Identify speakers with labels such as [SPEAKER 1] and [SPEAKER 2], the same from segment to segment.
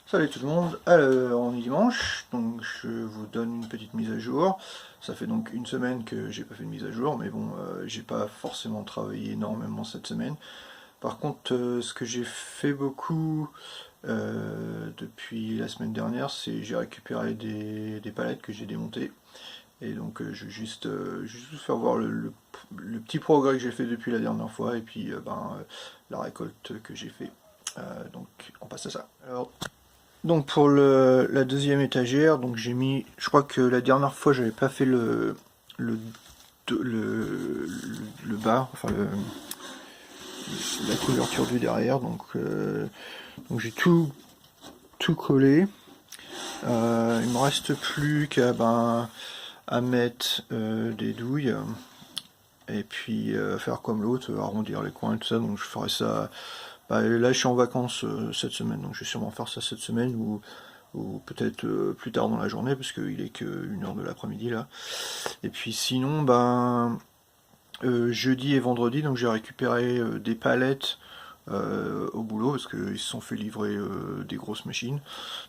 [SPEAKER 1] Salut tout le monde, alors on est dimanche, donc je vous donne une petite mise à jour. Ça fait donc une semaine que j'ai pas fait de mise à jour, mais bon, j'ai pas forcément travaillé énormément cette semaine. Par contre, ce que j'ai fait beaucoup depuis la semaine dernière, c'est j'ai récupéré des palettes que j'ai démontées. Et donc je vais juste vous faire voir le petit progrès que j'ai fait depuis la dernière fois, et puis la récolte que j'ai fait. Donc on passe à ça. Alors, donc pour la deuxième étagère, donc j'ai mis, je crois que la dernière fois j'avais pas fait le, le, le bas, enfin la couverture du derrière, donc j'ai tout collé. Il me reste plus qu'à à mettre des douilles et puis faire comme l'autre, arrondir les coins et tout ça. Donc je ferai ça. Là je suis en vacances cette semaine, donc je vais sûrement faire ça cette semaine ou peut-être plus tard dans la journée, parce qu'il est que 1 heure de l'après-midi là. Et puis sinon, jeudi et vendredi, donc j'ai récupéré des palettes au boulot, parce qu'ils se sont fait livrer des grosses machines.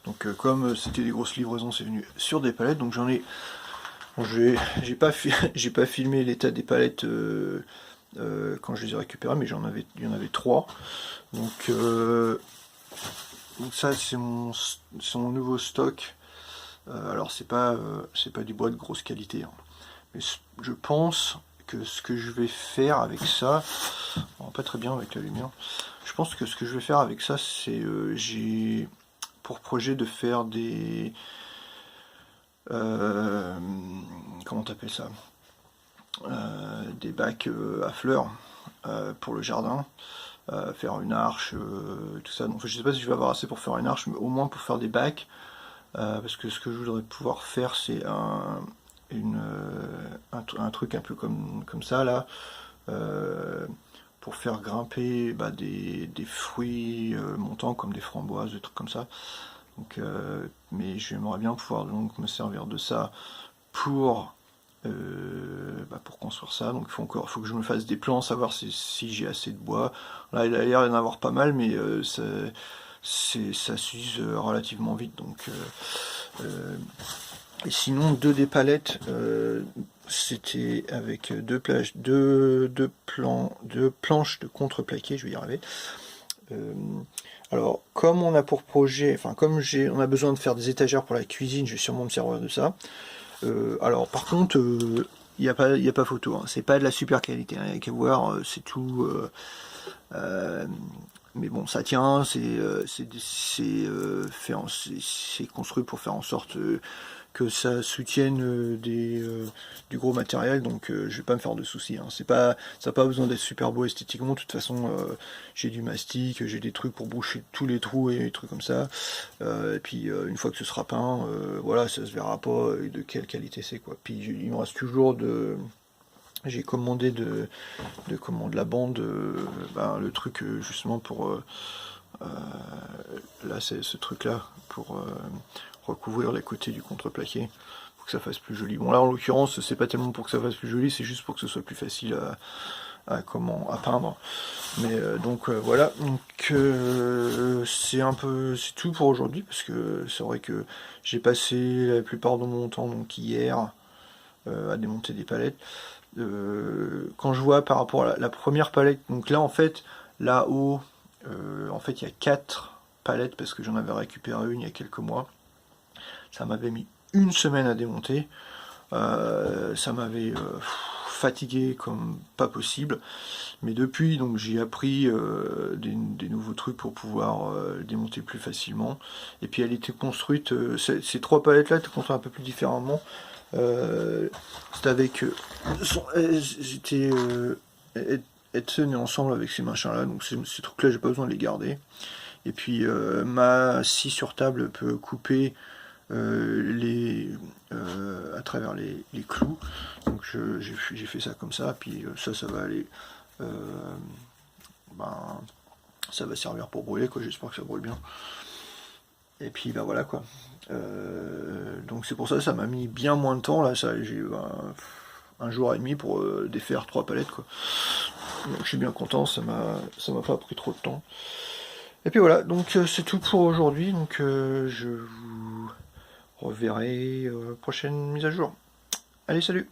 [SPEAKER 1] Donc comme c'était des grosses livraisons, c'est venu sur des palettes, donc j'en ai. Bon, j'ai pas, j'ai pas filmé l'état des palettes quand je les ai récupérées, mais il y en avait 3. Donc, donc ça c'est mon nouveau stock. Alors c'est pas du bois de grosse qualité, hein. Mais je pense que ce que je vais faire avec ça, bon, pas très bien avec la lumière. Je pense que ce que je vais faire avec ça, c'est j'ai pour projet de faire euh, comment t'appelles ça, des bacs à fleurs pour le jardin. Faire une arche, tout ça. Donc, je sais pas si je vais avoir assez pour faire une arche, mais au moins pour faire des bacs. Parce que ce que je voudrais pouvoir faire, c'est un truc un peu comme ça là, euh, pour faire grimper des fruits montants comme des framboises, des trucs comme ça. Donc, mais j'aimerais bien pouvoir donc me servir de ça pour pour construire ça. Donc faut que je me fasse des plans, savoir si j'ai assez de bois. Là il a l'air d'en avoir pas mal, mais ça s'use relativement vite. Et sinon, deux des palettes, c'était avec deux planches de contreplaqué, je vais y arriver. Euh, alors, comme on a pour projet, enfin on a besoin de faire des étagères pour la cuisine, je vais sûrement me servir de ça. Alors par contre, y a pas photo, hein. C'est pas de la super qualité, hein. Il y a qu'à voir, c'est tout. Mais bon, ça tient, c'est construit pour faire en sorte que ça soutienne du gros matériel, donc je vais pas me faire de soucis, hein. Ça n'a pas besoin d'être super beau esthétiquement. De toute façon, j'ai du mastic, j'ai des trucs pour boucher tous les trous et des trucs comme ça. Et puis une fois que ce sera peint, voilà, ça se verra pas de quelle qualité c'est, quoi. Puis il me reste toujours j'ai commandé de la bande, le truc justement pour là c'est ce truc là pour recouvrir les côtés du contreplaqué pour que ça fasse plus joli. Bon là en l'occurrence c'est pas tellement pour que ça fasse plus joli, c'est juste pour que ce soit plus facile à peindre. Mais voilà, donc c'est tout pour aujourd'hui, parce que c'est vrai que j'ai passé la plupart de mon temps donc hier à démonter des palettes. Quand je vois par rapport à la première palette, donc là en fait là-haut, en fait il y a 4 palettes, parce que j'en avais récupéré une il y a quelques mois. Ça m'avait mis une semaine à démonter. Ça m'avait fatigué comme pas possible. Mais depuis, donc j'ai appris des nouveaux trucs pour pouvoir démonter plus facilement. Et puis elle était construite, ces 3 palettes là étaient construites un peu plus différemment. C'était avec. J'étais. Edson est ensemble avec ces machins là, donc ces trucs là j'ai pas besoin de les garder. Et puis ma scie sur table peut couper à travers les clous. Donc j'ai fait ça comme ça, puis ça va aller. Euh, ben, ça va servir pour brûler, quoi. J'espère que ça brûle bien. Et puis voilà quoi. Donc c'est pour ça que ça m'a mis bien moins de temps là. J'ai eu un jour et demi pour défaire 3 palettes, quoi. Donc je suis bien content, ça m'a pas pris trop de temps. Et puis voilà, donc c'est tout pour aujourd'hui, donc je vous reverrai prochaine mise à jour. Allez, salut!